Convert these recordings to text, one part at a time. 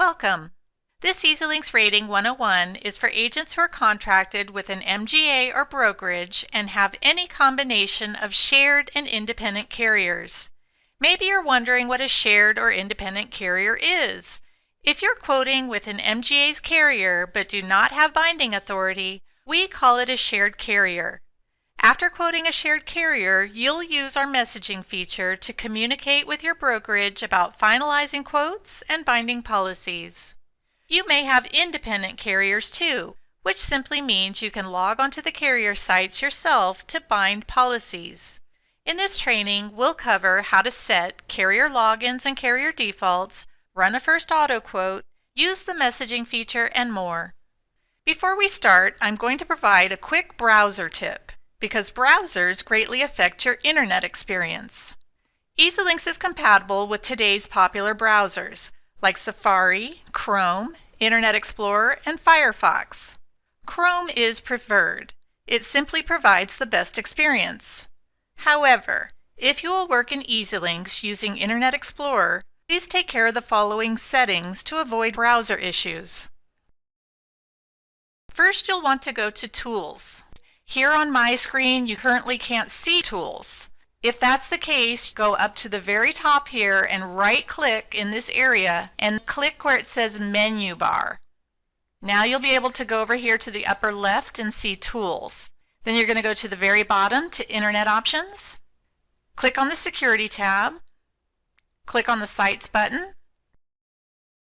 Welcome! This EZLynx Rating 101 is for agents who are contracted with an MGA or brokerage and have any combination of shared and independent carriers. Maybe you're wondering what a shared or independent carrier is. If you're quoting with an MGA's carrier but do not have binding authority, we call it a shared carrier. After quoting a shared carrier, you'll use our messaging feature to communicate with your brokerage about finalizing quotes and binding policies. You may have independent carriers too, which simply means you can log onto the carrier sites yourself to bind policies. In this training, we'll cover how to set carrier logins and carrier defaults, run a first auto quote, use the messaging feature, and more. Before we start, I'm going to provide a quick browser tip, because browsers greatly affect your internet experience. EZLynx is compatible with today's popular browsers, like Safari, Chrome, Internet Explorer, and Firefox. Chrome is preferred. It simply provides the best experience. However, if you will work in EZLynx using Internet Explorer, please take care of the following settings to avoid browser issues. First, you'll want to go to Tools. Here on my screen, you currently can't see Tools. If that's the case, go up to the very top here and right-click in this area and click where it says Menu Bar. Now you'll be able to go over here to the upper left and see Tools. Then you're going to go to the very bottom to Internet Options. Click on the Security tab. Click on the Sites button.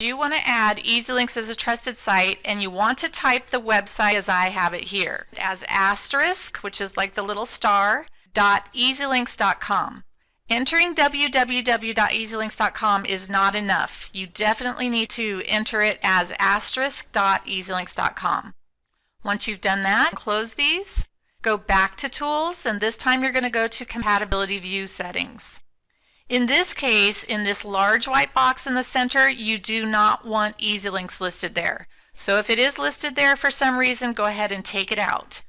You want to add EZLynx as a trusted site, and you want to type the website as I have it here as asterisk, which is like the little star, .ezlynx.com. Entering www.ezlynx.com is not enough. You definitely need to enter it as asterisk.ezlynx.com. Once you've done that, close these, go back to Tools, and this time you're going to go to Compatibility View Settings. In this case, in this large white box in the center, you do not want EZLynx listed there. So if it is listed there for some reason, go ahead and take it out.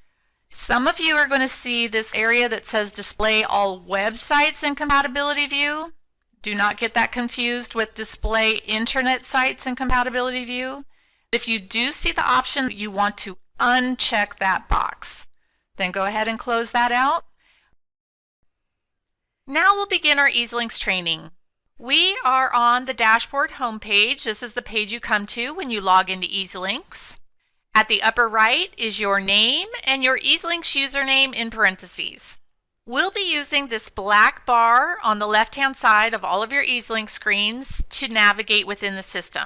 Some of you are going to see this area that says Display All Websites in Compatibility View. Do not get that confused with Display Internet Sites in Compatibility View. If you do see the option, you want to uncheck that box. Then go ahead and close that out. Now we'll begin our EZLynx training. We are on the dashboard homepage. This is the page you come to when you log into EZLynx. At the upper right is your name and your EZLynx username in parentheses. We'll be using this black bar on the left-hand side of all of your EZLynx screens to navigate within the system.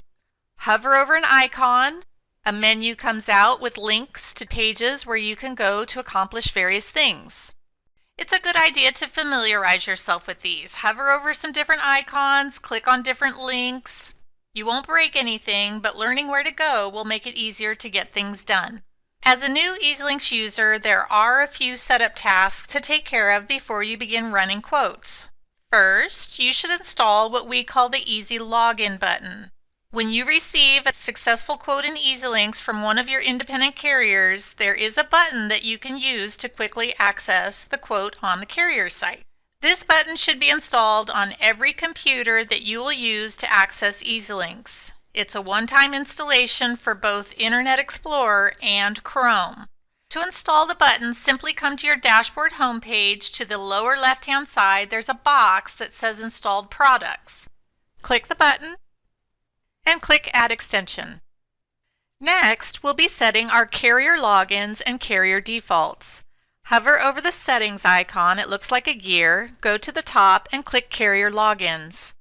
Hover over an icon. A menu comes out with links to pages where you can go to accomplish various things. It's a good idea to familiarize yourself with these. Hover over some different icons, click on different links. You won't break anything, but learning where to go will make it easier to get things done. As a new EZLynx user, there are a few setup tasks to take care of before you begin running quotes. First, you should install what we call the Easy Login button. When you receive a successful quote in EZLynx from one of your independent carriers, there is a button that you can use to quickly access the quote on the carrier site. This button should be installed on every computer that you will use to access EZLynx. It's a one-time installation for both Internet Explorer and Chrome. To install the button, simply come to your dashboard homepage. To the lower left-hand side, there's a box that says Installed Products. Click the button and click Add Extension. Next, we'll be setting our carrier logins and carrier defaults. Hover over the settings icon, it looks like a gear, go to the top and click Carrier Logins.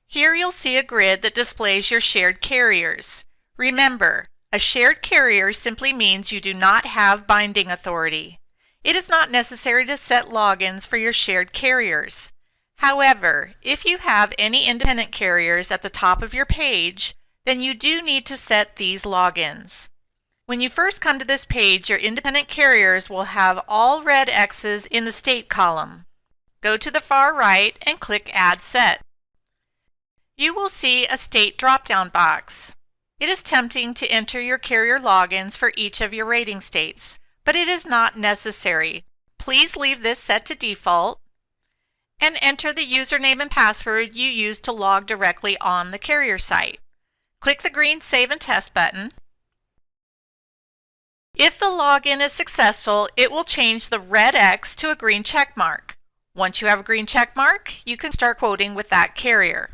Here you'll see a grid that displays your shared carriers. Remember, a shared carrier simply means you do not have binding authority. It is not necessary to set logins for your shared carriers. However, if you have any independent carriers at the top of your page, then you do need to set these logins. When you first come to this page, your independent carriers will have all red X's in the state column. Go to the far right and click Add Set. You will see a state drop-down box. It is tempting to enter your carrier logins for each of your rating states, but it is not necessary. Please leave this set to default. and enter the username and password you used to log directly on the carrier site. Click the green Save and Test button. If the login is successful, it will change the red X to a green check mark. Once you have a green check mark, you can start quoting with that carrier.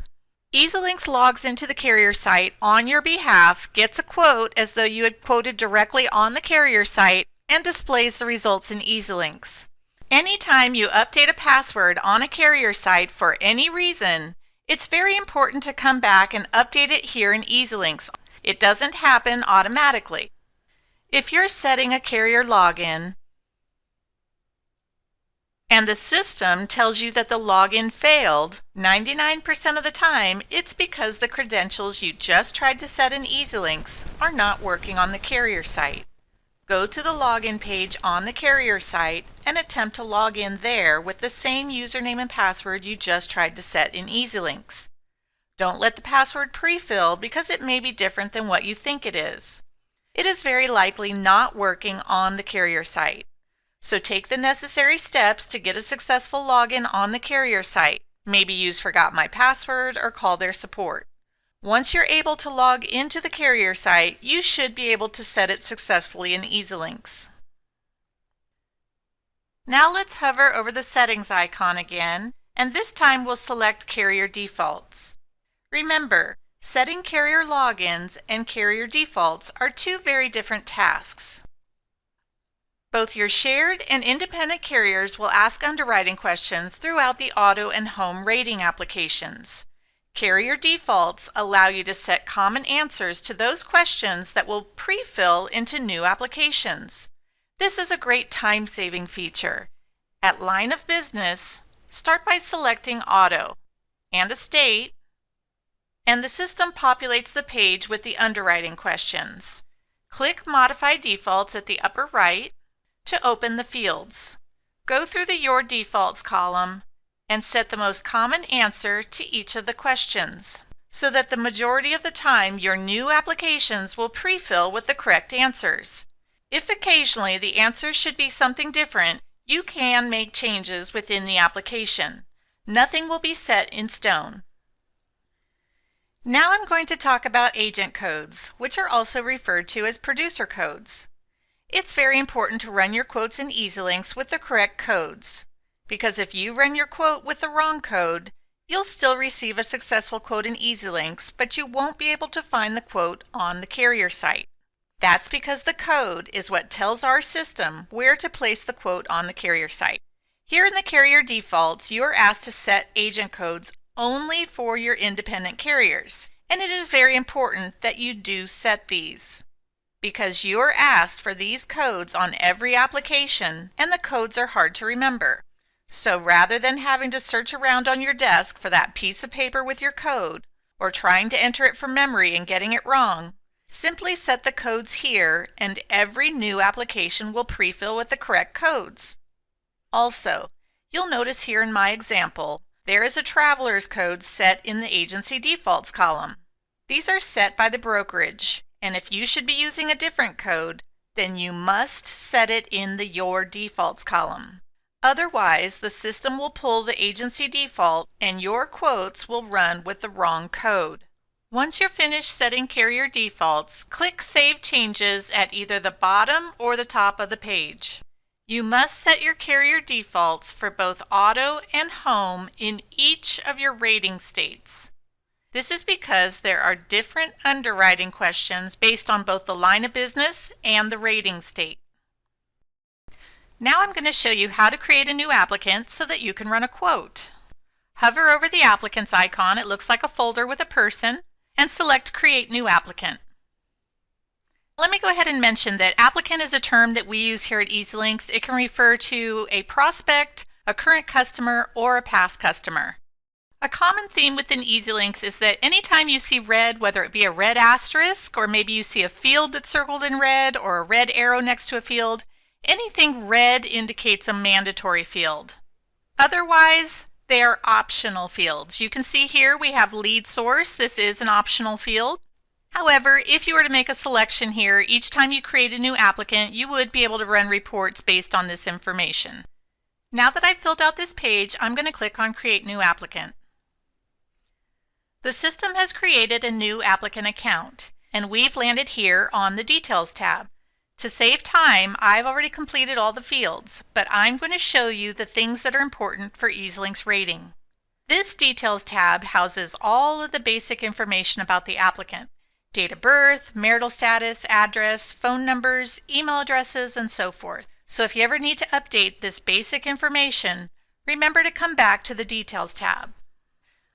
EZLynx logs into the carrier site on your behalf, gets a quote as though you had quoted directly on the carrier site, and displays the results in EZLynx. Anytime you update a password on a carrier site for any reason, it's very important to come back and update it here in EZLynx. It doesn't happen automatically. If you're setting a carrier login and the system tells you that the login failed, 99% of the time it's because the credentials you just tried to set in EZLynx are not working on the carrier site. Go to the login page on the carrier site and attempt to log in there with the same username and password you just tried to set in EZLynx. Don't let the password pre-fill because it may be different than what you think it is. It is very likely not working on the carrier site. So take the necessary steps to get a successful login on the carrier site. Maybe use Forgot My Password or call their support. Once you're able to log into the carrier site, you should be able to set it successfully in EZLynx. Now let's hover over the settings icon again, and this time we'll select carrier defaults. Remember, setting carrier logins and carrier defaults are two very different tasks. Both your shared and independent carriers will ask underwriting questions throughout the auto and home rating applications. Carrier defaults allow you to set common answers to those questions that will pre-fill into new applications. This is a great time-saving feature. At Line of Business, start by selecting Auto and Estate, and the system populates the page with the underwriting questions. Click Modify Defaults at the upper right to open the fields. Go through the Your Defaults column and set the most common answer to each of the questions, so that the majority of the time your new applications will pre-fill with the correct answers. If occasionally the answers should be something different, you can make changes within the application. Nothing will be set in stone. Now I'm going to talk about agent codes, which are also referred to as producer codes. It's very important to run your quotes in EZLynx with the correct codes, because if you run your quote with the wrong code, you'll still receive a successful quote in EZLynx, but you won't be able to find the quote on the carrier site. That's because the code is what tells our system where to place the quote on the carrier site. Here in the carrier defaults, you are asked to set agent codes only for your independent carriers, and it is very important that you do set these, because you're asked for these codes on every application, and the codes are hard to remember. So rather than having to search around on your desk for that piece of paper with your code, or trying to enter it from memory and getting it wrong, simply set the codes here and every new application will pre-fill with the correct codes. Also, you'll notice here in my example, there is a traveler's code set in the agency defaults column. These are set by the brokerage, and if you should be using a different code, then you must set it in the Your Defaults column. Otherwise, the system will pull the agency default and your quotes will run with the wrong code. Once you're finished setting carrier defaults, click Save Changes at either the bottom or the top of the page. You must set your carrier defaults for both auto and home in each of your rating states. This is because there are different underwriting questions based on both the line of business and the rating state. Now I'm going to show you how to create a new applicant so that you can run a quote. Hover over the applicants icon, it looks like a folder with a person, and select Create New Applicant. Let me go ahead and mention that applicant is a term that we use here at EZLynx. It can refer to a prospect, a current customer, or a past customer. A common theme within EZLynx is that anytime you see red, whether it be a red asterisk, or maybe you see a field that's circled in red, or a red arrow next to a field, anything red indicates a mandatory field. Otherwise, they are optional fields. You can see here we have lead source. This is an optional field. However, if you were to make a selection here, each time you create a new applicant, you would be able to run reports based on this information. Now that I've filled out this page, I'm going to click on Create New Applicant. The system has created a new applicant account, and we've landed here on the Details tab. To save time, I've already completed all the fields, but I'm going to show you the things that are important for EZLynx Rating. This Details tab houses all of the basic information about the applicant: date of birth, marital status, address, phone numbers, email addresses, and so forth. So if you ever need to update this basic information, remember to come back to the Details tab.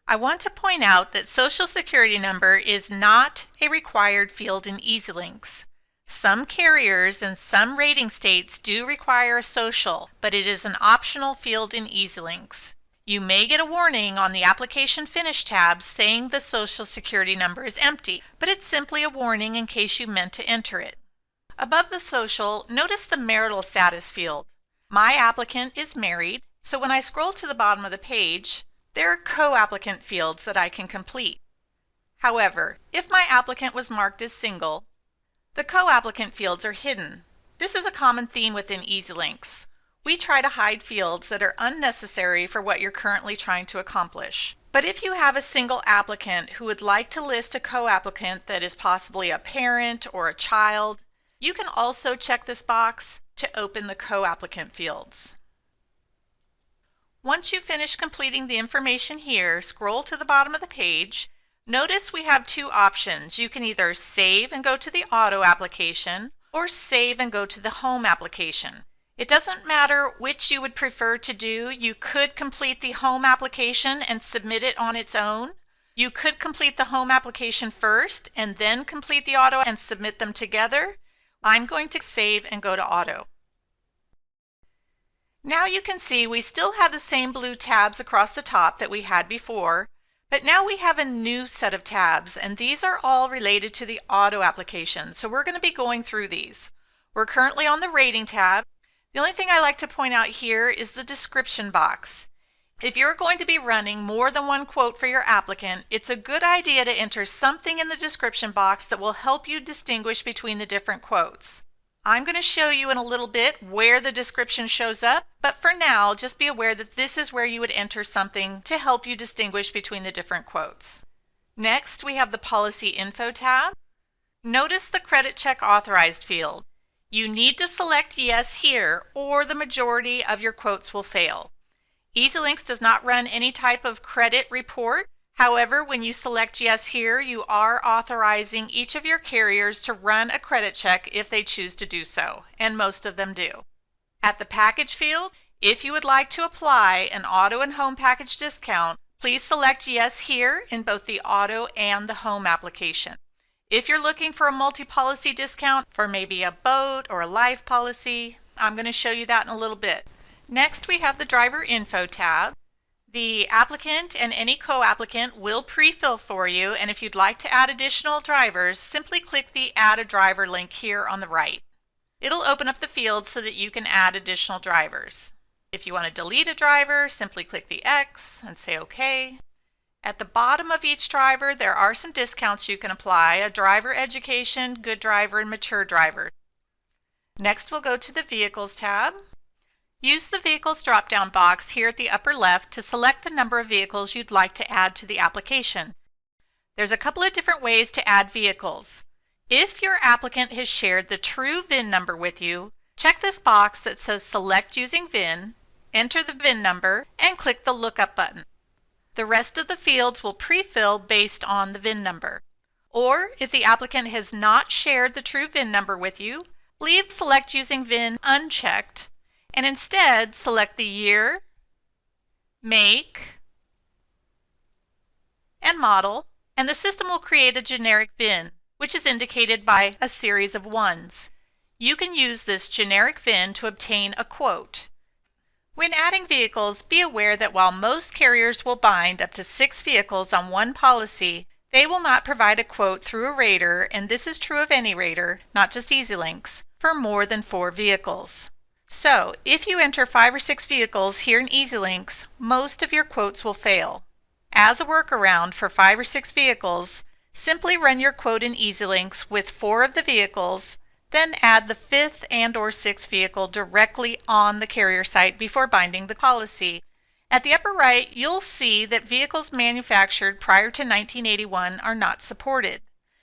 I want to point out that Social Security number is not a required field in EZLynx. Some carriers and some rating states do require a social, but it is an optional field in EZLynx. You may get a warning on the Application Finish tab saying the Social Security number is empty, but it's simply a warning in case you meant to enter it. Above the social, notice the marital status field. My applicant is married, so when I scroll to the bottom of the page, there are co-applicant fields that I can complete. However, if my applicant was marked as single, the co-applicant fields are hidden. This is a common theme within EZLynx. We try to hide fields that are unnecessary for what you're currently trying to accomplish. But if you have a single applicant who would like to list a co-applicant that is possibly a parent or a child, you can also check this box to open the co-applicant fields. Once you finish completing the information here, scroll to the bottom of the page. Notice we have two options. You can either save and go to the auto application or save and go to the home application. It doesn't matter which you would prefer to do. You could complete the home application and submit it on its own. You could complete the home application first and then complete the auto and submit them together. I'm going to save and go to auto. Now you can see we still have the same blue tabs across the top that we had before, but now we have a new set of tabs, and these are all related to the auto application. So we're going to be going through these. We're currently on the Rating tab. The only thing I like to point out here is the description box. If you're going to be running more than one quote for your applicant, it's a good idea to enter something in the description box that will help you distinguish between the different quotes. I'm going to show you in a little bit where the description shows up, but for now, just be aware that this is where you would enter something to help you distinguish between the different quotes. Next, we have the Policy Info tab. Notice the Credit Check Authorized field. You need to select Yes here, or the majority of your quotes will fail. EZLynx does not run any type of credit report. However, when you select Yes here, you are authorizing each of your carriers to run a credit check if they choose to do so, and most of them do. At the Package field, if you would like to apply an auto and home package discount, please select Yes here in both the auto and the home application. If you're looking for a multi-policy discount for maybe a boat or a life policy, I'm going to show you that in a little bit. Next, we have the Driver Info tab. The applicant and any co-applicant will pre-fill for you, and if you'd like to add additional drivers, simply click the Add a Driver link here on the right. It'll open up the field so that you can add additional drivers. If you want to delete a driver, simply click the X and say OK. At the bottom of each driver, there are some discounts you can apply: a driver education, good driver, and mature driver. Next, we'll go to the Vehicles tab. Use the Vehicles drop-down box here at the upper left to select the number of vehicles you'd like to add to the application. There's a couple of different ways to add vehicles. If your applicant has shared the true VIN number with you, check this box that says Select Using VIN, enter the VIN number, and click the Lookup button. The rest of the fields will pre-fill based on the VIN number. Or, if the applicant has not shared the true VIN number with you, leave Select Using VIN unchecked, and instead select the year, make, and model, and the system will create a generic VIN, which is indicated by a series of ones. You can use this generic VIN to obtain a quote. When adding vehicles, be aware that while most carriers will bind up to 6 vehicles on one policy, they will not provide a quote through a rater, and this is true of any rater, not just EZLynx, for more than 4 vehicles. So, if you enter 5 or 6 vehicles here in EZLynx, most of your quotes will fail. As a workaround for 5 or 6 vehicles, simply run your quote in EZLynx with 4 of the vehicles, Then add the 5th and/or 6th vehicle directly on the carrier site before binding the policy. At the upper right, you'll see that vehicles manufactured prior to 1981 are not supported.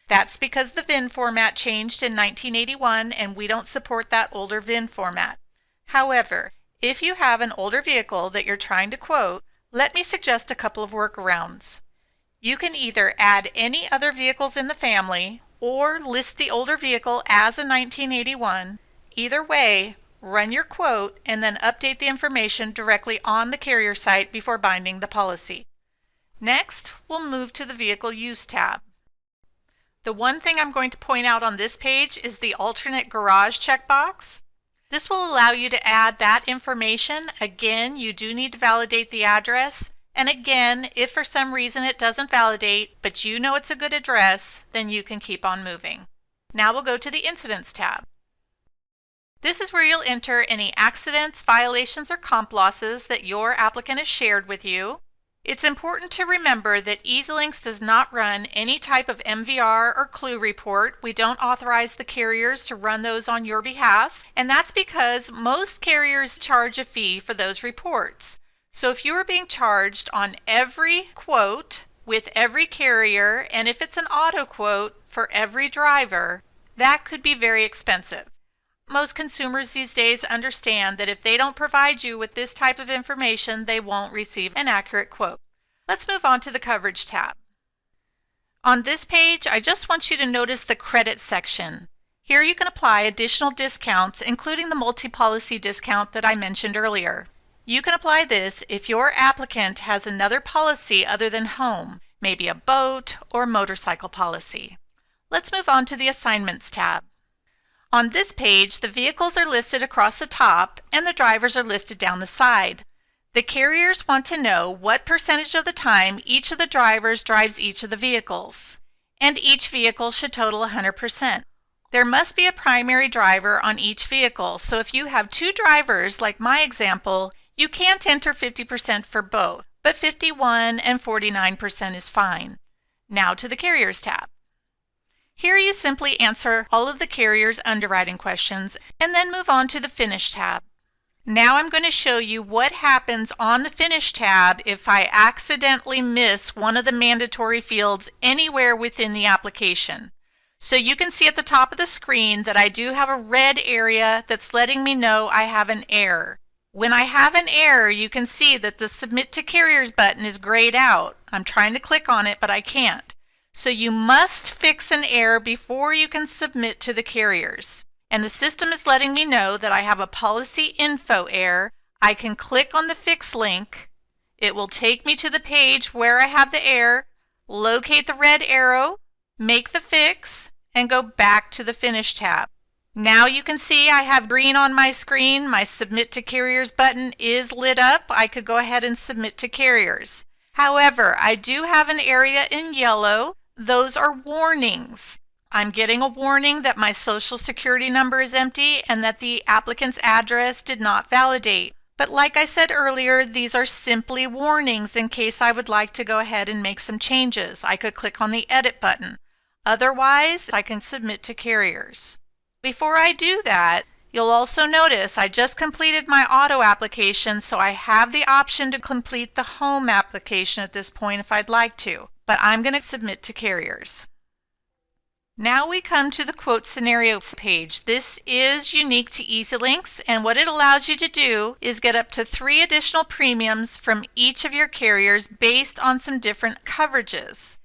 That's because the VIN format changed in 1981 and we don't support that older VIN format. However, if you have an older vehicle that you're trying to quote, let me suggest a couple of workarounds. You can either add any other vehicles in the family or list the older vehicle as a 1981. Either way, run your quote and then update the information directly on the carrier site before binding the policy. Next, we'll move to the Vehicle Use tab. The one thing I'm going to point out on this page is the alternate garage checkbox. This will allow you to add that information. Again, you do need to validate the address. And again, if for some reason it doesn't validate, but you know it's a good address, then you can keep on moving. Now we'll go to the Incidents tab. This is where you'll enter any accidents, violations, or comp losses that your applicant has shared with you. It's important to remember that EZLynx does not run any type of MVR or clue report. We don't authorize the carriers to run those on your behalf, and that's because most carriers charge a fee for those reports. So if you are being charged on every quote with every carrier, and if it's an auto quote for every driver, that could be very expensive. Most consumers these days understand that if they don't provide you with this type of information, they won't receive an accurate quote. Let's move on to the Coverage tab. On this page, I just want you to notice the Credit section. Here you can apply additional discounts, including the multi-policy discount that I mentioned earlier. You can apply this if your applicant has another policy other than home, maybe a boat or motorcycle policy. Let's move on to the Assignments tab. On this page, the vehicles are listed across the top and the drivers are listed down the side. The carriers want to know what percentage of the time each of the drivers drives each of the vehicles, and each vehicle should total 100%. There must be a primary driver on each vehicle, so if you have 2 drivers, like my example, you can't enter 50% for both, but 51 and 49% is fine. Now to the Carriers tab. Here you simply answer all of the carrier's underwriting questions and then move on to the Finish tab. Now I'm going to show you what happens on the Finish tab if I accidentally miss one of the mandatory fields anywhere within the application. So you can see at the top of the screen that I do have a red area that's letting me know I have an error. When I have an error, you can see that the Submit to Carriers button is grayed out. I'm trying to click on it, but I can't. So you must fix an error before you can submit to the carriers. And the system is letting me know that I have a policy info error. I can click on the fix link. It will take me to the page where I have the error, locate the red arrow, make the fix, and go back to the Finish tab. Now you can see I have green on my screen. My Submit to Carriers button is lit up. I could go ahead and submit to carriers. However, I do have an area in yellow. Those are warnings. I'm getting a warning that my social security number is empty and that the applicant's address did not validate. But like I said earlier, these are simply warnings in case I would like to go ahead and make some changes. I could click on the Edit button. Otherwise, I can submit to carriers. Before I do that, you'll also notice I just completed my auto application, so I have the option to complete the home application at this point if I'd like to. But I'm going to submit to carriers. Now we come to the Quote Scenarios page. This is unique to EZLynx, and what it allows you to do is get up to 3 additional premiums from each of your carriers based on some different coverages.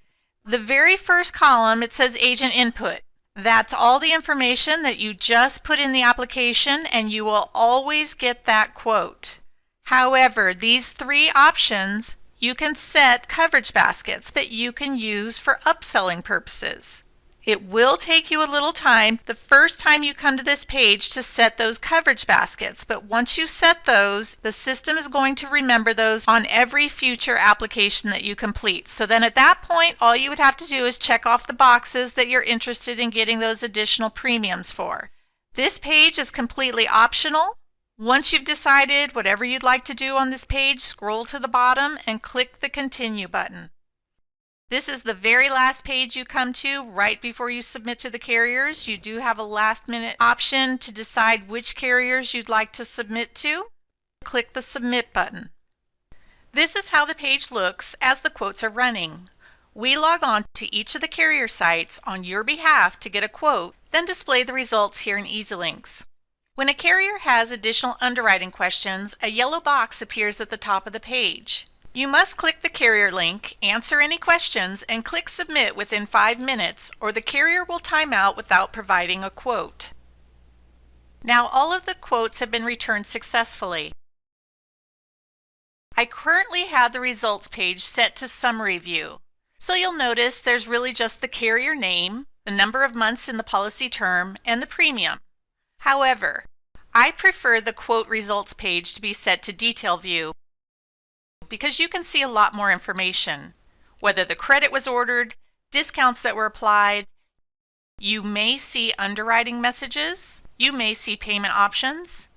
The very first column, it says Agent Input. That's all the information that you just put in the application, and you will always get that quote. However, these 3 options, you can set coverage baskets that you can use for upselling purposes. It will take you a little time the first time you come to this page to set those coverage baskets, but once you set those, the system is going to remember those on every future application that you complete. So then at that point, all you would have to do is check off the boxes that you're interested in getting those additional premiums for. This page is completely optional. Once you've decided whatever you'd like to do on this page, scroll to the bottom and click the Continue button. This is the very last page you come to right before you submit to the carriers. You do have a last-minute option to decide which carriers you'd like to submit to. Click the Submit button. This is how the page looks as the quotes are running. We log on to each of the carrier sites on your behalf to get a quote, then display the results here in EZLynx. When a carrier has additional underwriting questions, a yellow box appears at the top of the page. You must click the carrier link, answer any questions, and click Submit within 5 minutes, or the carrier will time out without providing a quote. Now all of the quotes have been returned successfully. I currently have the results page set to Summary View. So you'll notice there's really just the carrier name, the number of months in the policy term, and the premium. However, I prefer the quote results page to be set to Detail View because you can see a lot more information, whether the credit was ordered, discounts that were applied. You may see underwriting messages, you may see payment options.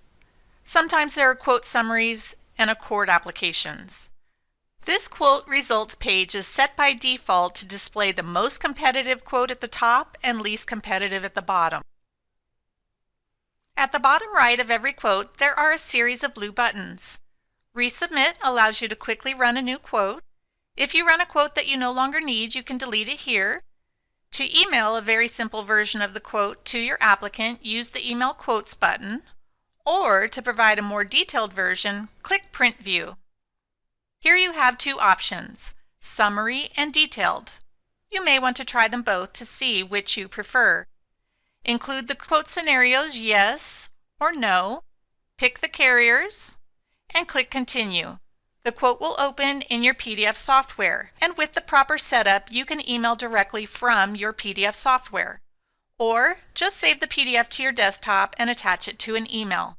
Sometimes there are quote summaries and accord applications. This quote results page is set by default to display the most competitive quote at the top and least competitive at the bottom. At the bottom right of every quote, there are a series of blue buttons. Resubmit allows you to quickly run a new quote. If you run a quote that you no longer need, you can delete it here. To email a very simple version of the quote to your applicant, use the Email Quotes button, or to provide a more detailed version, click Print View. Here you have two options, Summary and Detailed. You may want to try them both to see which you prefer. Include the quote scenarios, yes or no, pick the carriers, and click Continue. The quote will open in your PDF software, and with the proper setup, you can email directly from your PDF software. Or just save the PDF to your desktop and attach it to an email.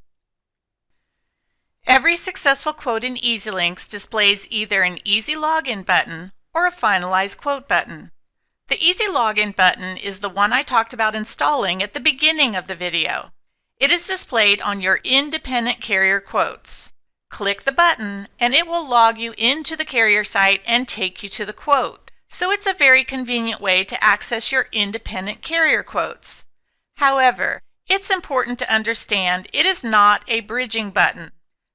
Every successful quote in EZLynx displays either an Easy Login button or a Finalize Quote button. The Easy Login button is the one I talked about installing at the beginning of the video. It is displayed on your independent carrier quotes. Click the button and it will log you into the carrier site and take you to the quote. So it's a very convenient way to access your independent carrier quotes. However, it's important to understand it is not a bridging button.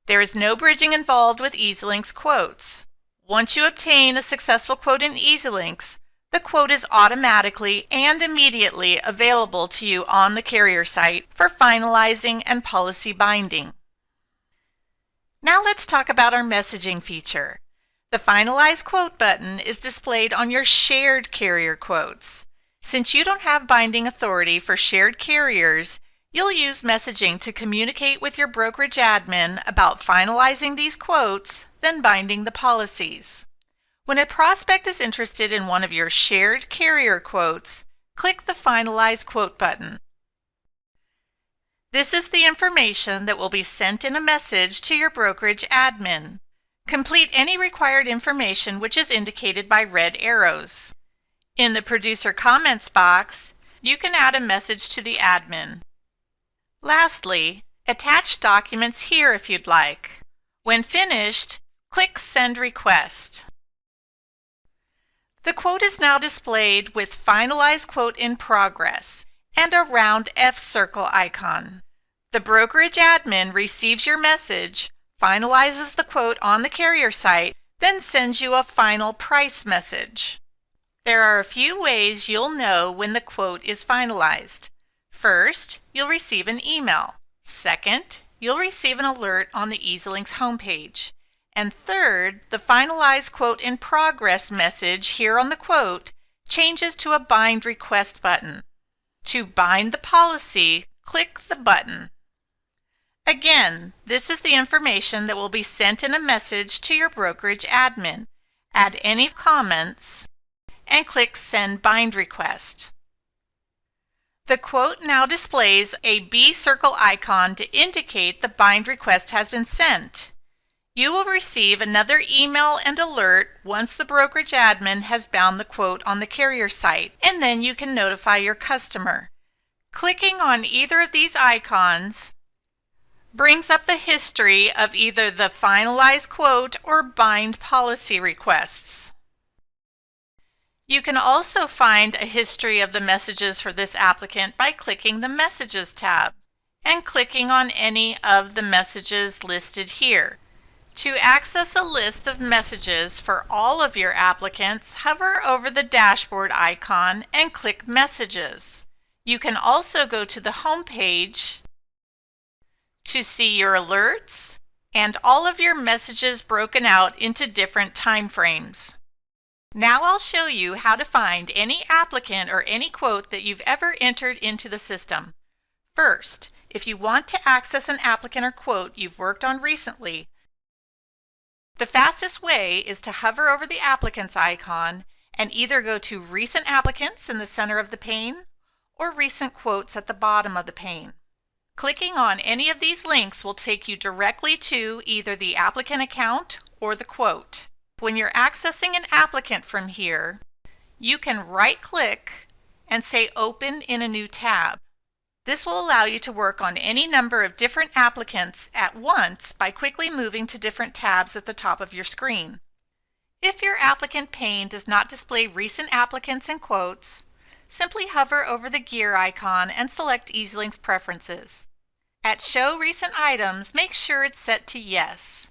There is no bridging involved with EZLynx quotes. Once you obtain a successful quote in EZLynx, the quote is automatically and immediately available to you on the carrier site for finalizing and policy binding. Now let's talk about our messaging feature. The Finalize Quote button is displayed on your shared carrier quotes. Since you don't have binding authority for shared carriers, you'll use messaging to communicate with your brokerage admin about finalizing these quotes, then binding the policies. When a prospect is interested in one of your shared carrier quotes, click the Finalize Quote button. This is the information that will be sent in a message to your brokerage admin. Complete any required information which is indicated by red arrows. In the Producer Comments box, you can add a message to the admin. Lastly, attach documents here if you'd like. When finished, click Send Request. The quote is now displayed with Finalize Quote in Progress and a round F circle icon. The brokerage admin receives your message, finalizes the quote on the carrier site, then sends you a final price message. There are a few ways you'll know when the quote is finalized. First, you'll receive an email. Second, you'll receive an alert on the EZLynx homepage. And third, the Finalize Quote in Progress message here on the quote changes to a Bind Request button. To bind the policy, click the button. Again, this is the information that will be sent in a message to your brokerage admin. Add any comments and click Send Bind Request. The quote now displays a B circle icon to indicate the bind request has been sent. You will receive another email and alert once the brokerage admin has bound the quote on the carrier site, and then you can notify your customer. Clicking on either of these icons brings up the history of either the finalized quote or bind policy requests. You can also find a history of the messages for this applicant by clicking the Messages tab and clicking on any of the messages listed here. To access a list of messages for all of your applicants, hover over the dashboard icon and click Messages. You can also go to the home page to see your alerts and all of your messages broken out into different time frames. Now I'll show you how to find any applicant or any quote that you've ever entered into the system. First, if you want to access an applicant or quote you've worked on recently, the fastest way is to hover over the applicants icon and either go to Recent Applicants in the center of the pane or Recent Quotes at the bottom of the pane. Clicking on any of these links will take you directly to either the applicant account or the quote. When you're accessing an applicant from here, you can right-click and say Open in a new tab. This will allow you to work on any number of different applicants at once by quickly moving to different tabs at the top of your screen. If your applicant pane does not display recent applicants and quotes, simply hover over the gear icon and select EZLynx Preferences. At Show Recent Items, make sure it's set to Yes.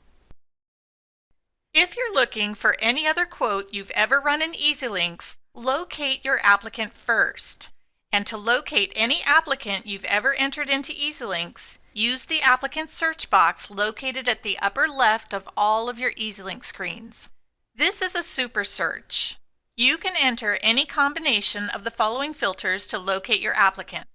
If you're looking for any other quote you've ever run in EZLynx, locate your applicant first. And to locate any applicant you've ever entered into EZLynx, use the applicant search box located at the upper left of all of your EZLynx screens. This is a super search. You can enter any combination of the following filters to locate your applicant: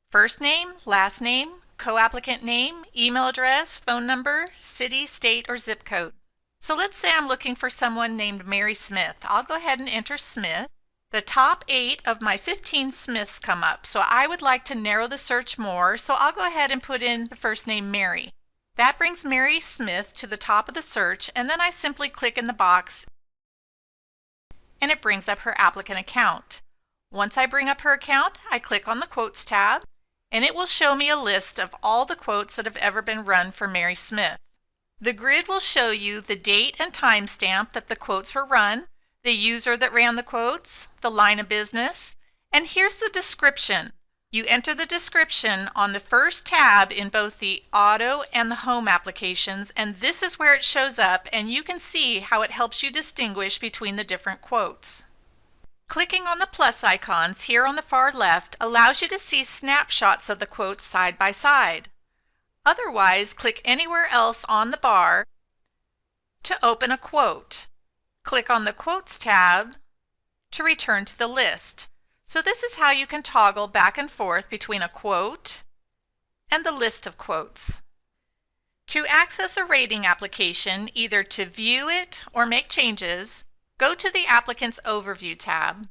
first name, last name, co-applicant name, email address, phone number, city, state, or zip code. So let's say I'm looking for someone named Mary Smith. I'll go ahead and enter Smith. The top 8 of my 15 Smiths come up, so I would like to narrow the search more, so I'll go ahead and put in the first name Mary. That brings Mary Smith to the top of the search, and then I simply click in the box and it brings up her applicant account. Once I bring up her account, I click on the Quotes tab, and it will show me a list of all the quotes that have ever been run for Mary Smith. The grid will show you the date and timestamp that the quotes were run, the user that ran the quotes, the line of business, and here's the description. You enter the description on the first tab in both the auto and the home applications, and this is where it shows up, and you can see how it helps you distinguish between the different quotes. Clicking on the plus icons here on the far left allows you to see snapshots of the quotes side by side. Otherwise, click anywhere else on the bar to open a quote. Click on the Quotes tab to return to the list. So this is how you can toggle back and forth between a quote and the list of quotes. To access a rating application, either to view it or make changes, go to the Applicant's Overview tab.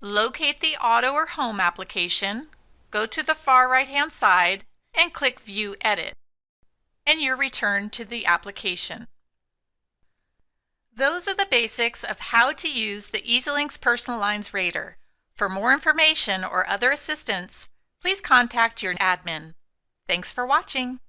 Locate the auto or home application, go to the far right-hand side, and click View Edit, and you're returned to the application. Those are the basics of how to use the EZLynx Personal Lines Rater. For more information or other assistance, please contact your admin. Thanks for watching.